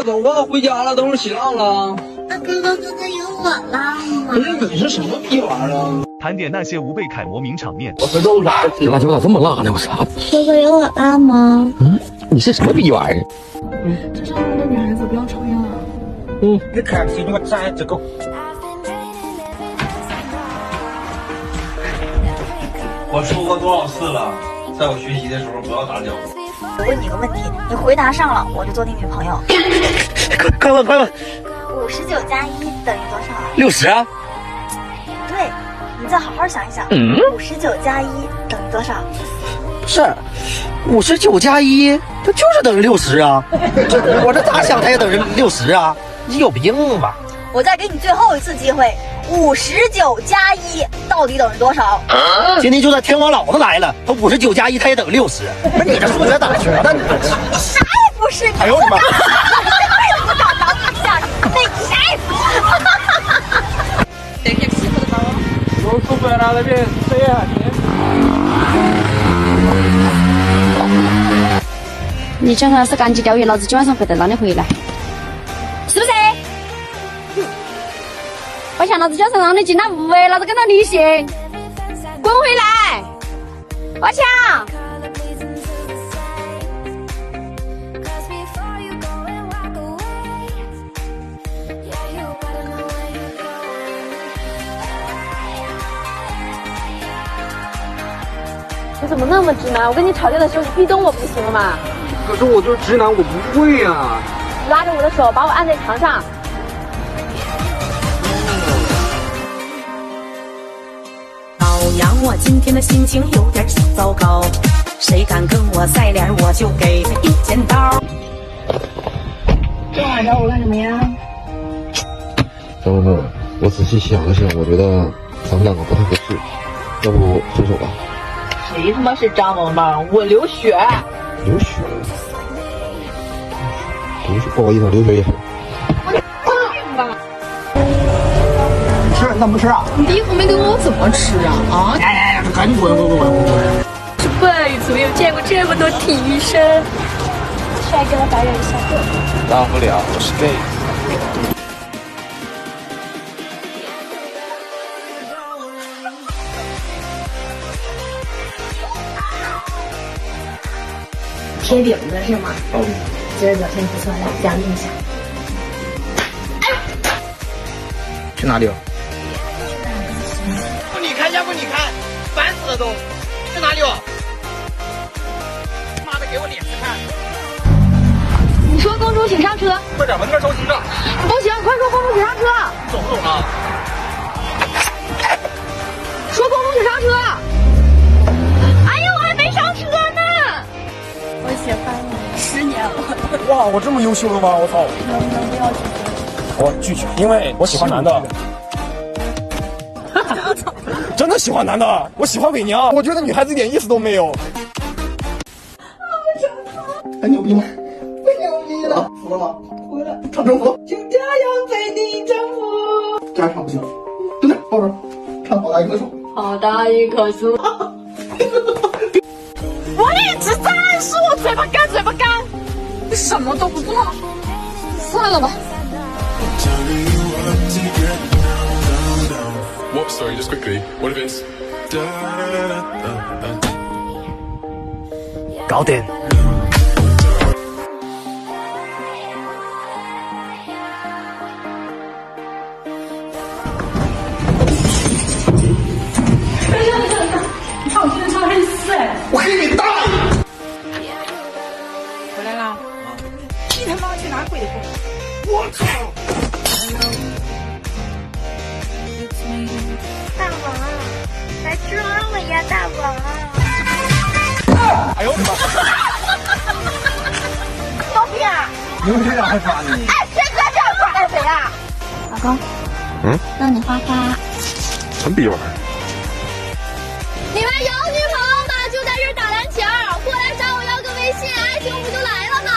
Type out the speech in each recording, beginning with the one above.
走吧，回家了，等会儿洗浪了。那哥哥有我啦吗？不是你是什么逼玩意儿啊？盘点那些无被楷模名场面。我说肉啥？这辣椒咋这么辣呢？我操！哥哥有我辣吗？你是什么逼玩意儿？这上面的女孩子不要抽烟啊！你看谁他妈站这个？我说过多少次了，在我学习的时候不要打搅我。我问你个问题，你回答上了，我就做你女朋友。快问快问59加1等于多少啊！60啊！对，你再好好想一想，59加1等于多少？不是，59加1，它就是等于60啊！我这咋想它也等于60啊？你有病吧？我再给你最后一次机会，59加1到底等于多少？今天就算天王老子来了，他59加1他也等于60。不是你这数学咋学的？啥也不是，哎呦我的妈！这辈子不找着对象，那啥也不是。我说不要拿那边谁呀？你叫他是赶紧钓鱼，老子今晚上会带让你回来，是不是？我想老子叫上让你进了屋哎，老子跟着你行，滚回来！我抢！你怎么那么直男？我跟你吵架的时候，你壁咚我不就行了吗？可是我就是直男，我不会呀。拉着我的手，把我按在墙上。老杨，我今天的心情有点小糟糕，谁敢跟我赛脸，我就给他一剪刀。今晚找我干什么呀？张萌萌，我仔细想了想，我觉得咱们两个不太合适，要不分手吧？谁他妈是张萌萌？我刘雪。刘雪，不好意思，刘雪也是。吃那不吃啊？你第一口没给我怎么吃啊？啊！哎，赶紧滚！这辈子没有见过这么多体育生。帅哥，白人小哥。大不了我是 gay。贴饼子是吗？今儿表现不错，来奖励一下。去哪里了？不你看，要不你看，烦死了都！去哪里哦？妈的，给我脸子看！你说公主请上车。快点吧，那边着急呢。不行，快说公主请上车。走不走了？说公主请上车。哎呀，我还没上车呢。我喜欢你10年了。哇，我这么优秀的吗？我操！能不能不要拒绝？我拒绝，因为我喜欢男的。真的喜欢男的，我喜欢伪娘，我觉得女孩子一点意思都没有。太牛逼了！太牛逼了！服了吗？服了。唱征服。就这样被你征服。这样唱不行，对不对？后边唱好大一棵树。好大一棵树。我一直在暗示我嘴巴干，嘴巴干，你什么都不做，算了吧。What? Sorry, just quickly. What if it's... 搞定。唱歌唱黑死哎！我给你大爷！回来啦！你他妈去哪鬼的风？我操！大王，来抓我呀，大王！哎呦我的妈！放屁啊！你们这俩还抓你？哎，谁在这儿抓的谁啊？老公，让你花花。什么逼玩意儿？你们有女朋友吗？就在这儿打篮球，过来找我要个微信，爱情不就来了吗？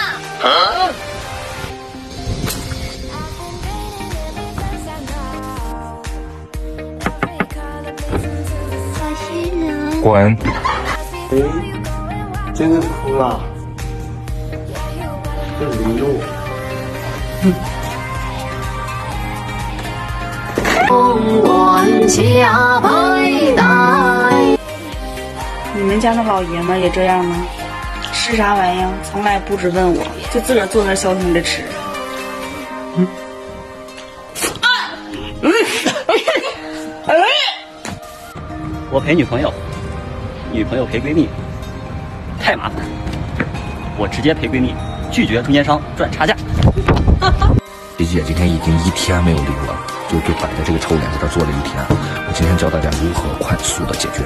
滚！真的哭了，这驴肉。你们家那老爷们也这样吗？吃啥玩意儿，从来不只问我，就自个儿坐那消停着吃。我陪女朋友，女朋友陪闺蜜，太麻烦。我直接陪闺蜜，拒绝中间商赚差价。琪姐今天已经1天没有理我了，就摆着这个臭脸在这坐了1天。我今天教大家如何快速的解决